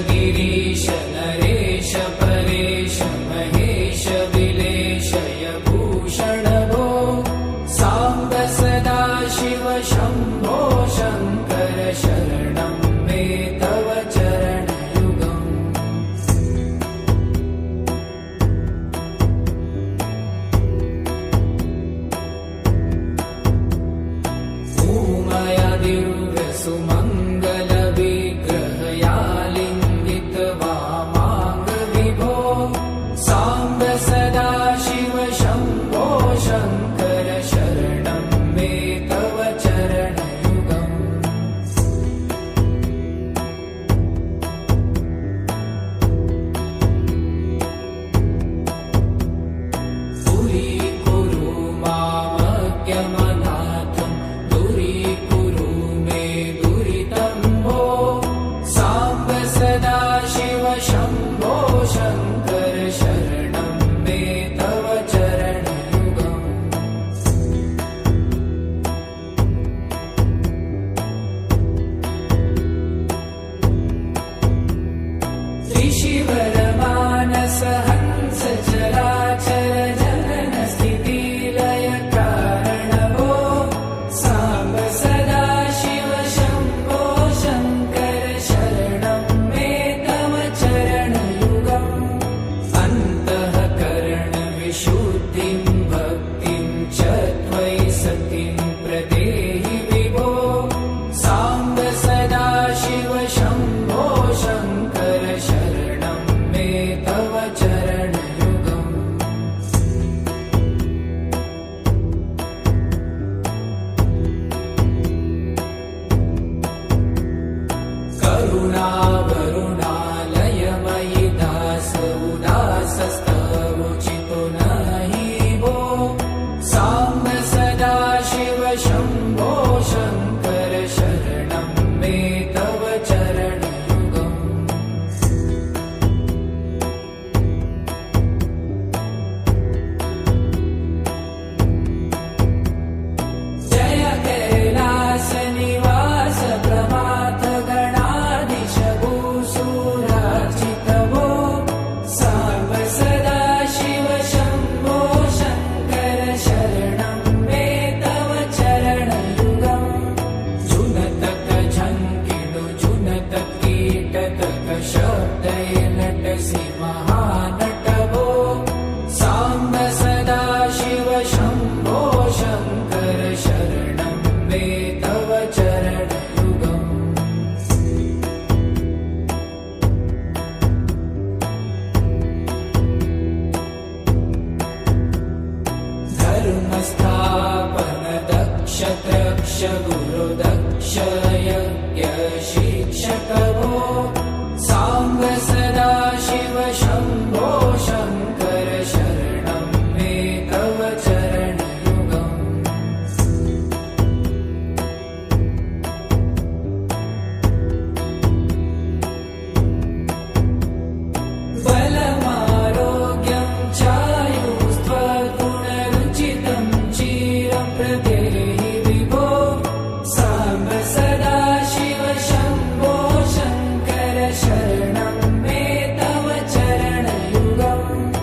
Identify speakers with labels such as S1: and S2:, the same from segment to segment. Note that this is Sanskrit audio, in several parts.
S1: गिरीश नरेश परेश महेश विलेशय भूषण भो साम्ब सदा शिव शम्भो शङ्कर शरणं मे तव चरणयुगम् उमया दिव्य सुमङ्गल विग्रहयालिङ्गित वामाङ्ग विभो साम्ब सदा शिव शम्भो शङ्कर शरणं मे तव चरणयुगम् दूरीकुरु मामज्ञमनाथं दूरीकुरु मे दुरितं भो साम्ब सदा शिव शम्भो शङ्कर शरणं मे तव चरणयुगम् त्रिशिवरमानस हंस चराचर जनन स्थिति लय कारण भो साम्ब सदा शिव शम्भो शङ्कर शरणं मे तव चरणयुगम् अन्तःकरण विशुद्धिं भक्तिं च त्वयि सतिं प्रदेहि विभो साम्ब सदा शिव शम्भो शङ्कर शरणं मे तव चरणयुगम् करुणावरुणालयमयि दास उदासस्तवोचितो नहि भो साम्ब सदा शिव शम्भो शङ्कर शरणं मे तव चरणयुगम् जय कैलास निवास प्रमाथ गणाधीश भूसुरार्चित भो साम्ब सदा शिव शम्भो शङ्कर शरणं मे तव चरणयुगम् जुनतक झङ्किणु जुनतक कीटतक शब्दै नटसि महानट भो साम्ब सदा शिव शम्भो शङ्कर शरणं मे तव चरणयुगम् धर्मस्थापन दक्ष द्रक्ष गुरु दक्ष यज्ञ शिक्षक भो साम्ब सदा शिव शम्भो शङ्कर शरणं मे तव चरणयुगम् बलमारोग्यं चायुस्त्वगुणरुचितं चिरं प्रदेहि विभो साम्ब सदा शिव शम्भो शङ्कर शरणं मे तव चरणयुगम्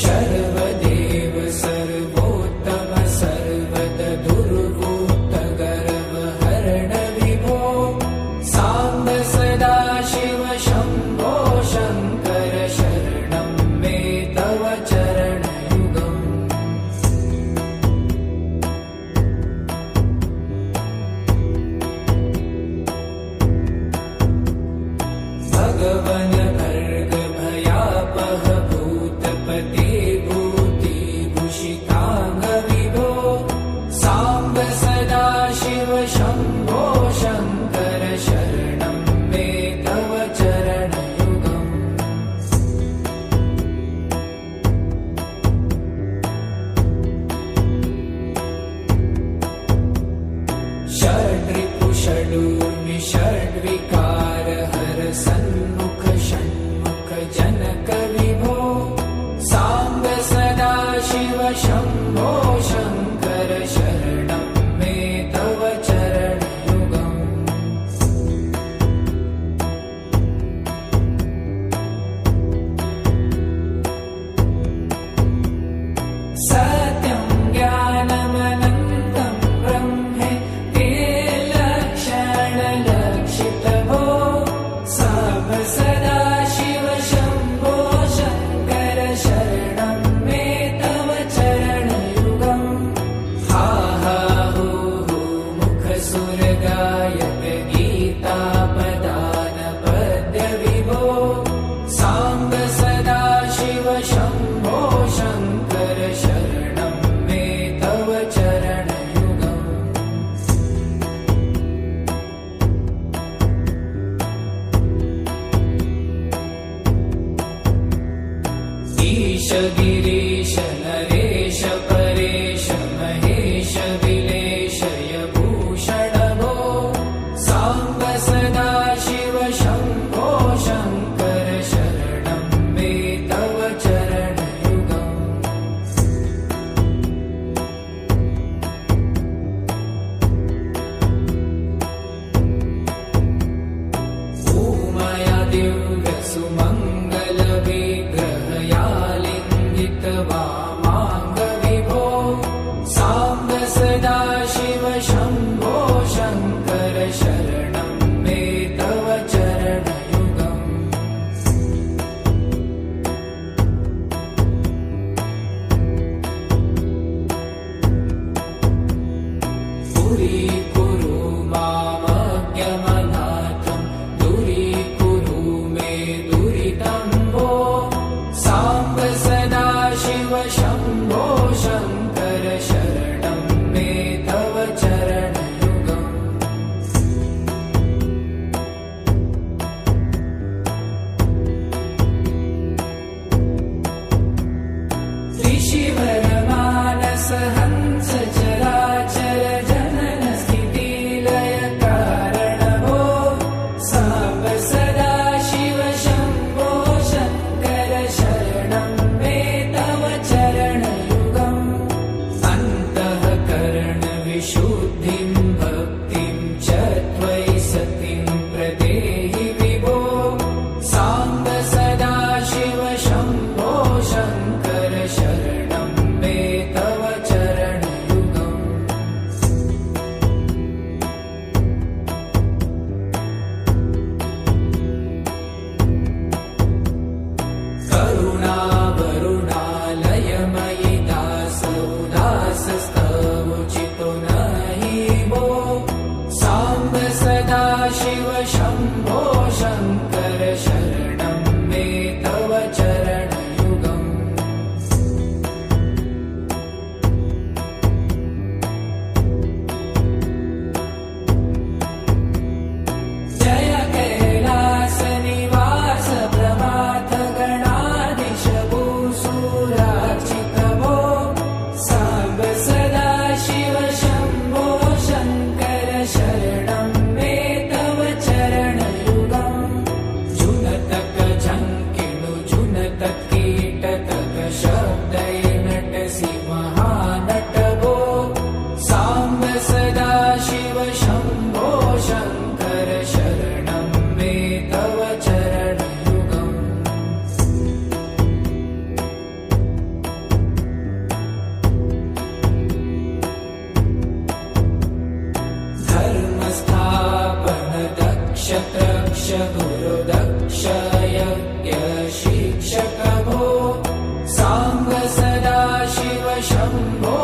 S1: शर्वदेव सर्वोत्तम सर्वद दुर्वूत गर्वहरण विभो साम्ब सदा शिव शम्भो शङ्कर शरणं मे तव चरणयुगम् भगवन भर्ग भयापह भूतपते भूति भूषिताङ्ग विभो साम्ब सदा शिव शम्भो शङ्कर शरणं मे तव चरणयुगम् षड्रिपु षडूर्मि षड्विकार हर सन्मुख षण्मुख जनक विभो साम्ब सदा शिव शम्भो शङ्कर शरणं मे तव चरणयुगम् सत्यं ज्ञानमनन्तं ब्रह्मे ते लक्षणलक्षितभो साम्ब सदा शिव शम्भो शङ्कर शरणं मे तव चरणयुगम् हा हा हू हू मुखसुरगायक गीतापदान पद्यविभो साम्ब सदा शिव शम्भो शङ्कर शरणं मे तव चरणयुगम् ईश गिरीश नरेश परेश महेश विलेशय भूषण भो साम्ब सदा शिव शम्भो शङ्कर शरणं मे तव चरणयुगम् उमया दिव्य सुमङ्गल विग्रहयालिङ्गित वामाङ्ग विभो साम्ब सदा शिव शम्भो शङ्कर शरणं मे तव चरणयुगम् पुरीकुरु मामज्ञमनाथं दूरीकुरु मे दुरितं भो साम्ब सदा शिव शम्भो शङ्कर शरणं मे तव चरणयुगम् त्रिशिवरमानस हंस चराचर जनन स्थितिलय कारण भो साम्ब सदा शिव शम्भो शङ्कर शरणं मे तव चरणयुगम् अन्तःकरण विशुद्धिं भक्तिं च त्वयि सतिं प्रदेहि विभो साम्ब सदा शिव शम्भो शङ्कर शरणं मे तव चरणयुगम् करुणावरुणालयमयि दासोदासस्तवोचितो नहि भो साम्ब सदा शिव शम्भो शङ्कर शरणं मे तव चरणयुगम् जय कैलासनिवास प्रभात गणाधीश भूसुरार्चित भो साम्ब सदा शिव शम्भो शङ्कर शरणं मे तव चरणयुगम् जुनतक झङ्किणु जुनतक कीटतक शब्दै नटसि महानट भो साम्ब सदा शिव शम्भो शङ्कर शरणं मे तव चरणयुगम् धर्मस्थापन दक्ष त्रक्ष गुरुदक्ष यज्ञ शिक्षक भो साम्ब सदा शिव शम्भो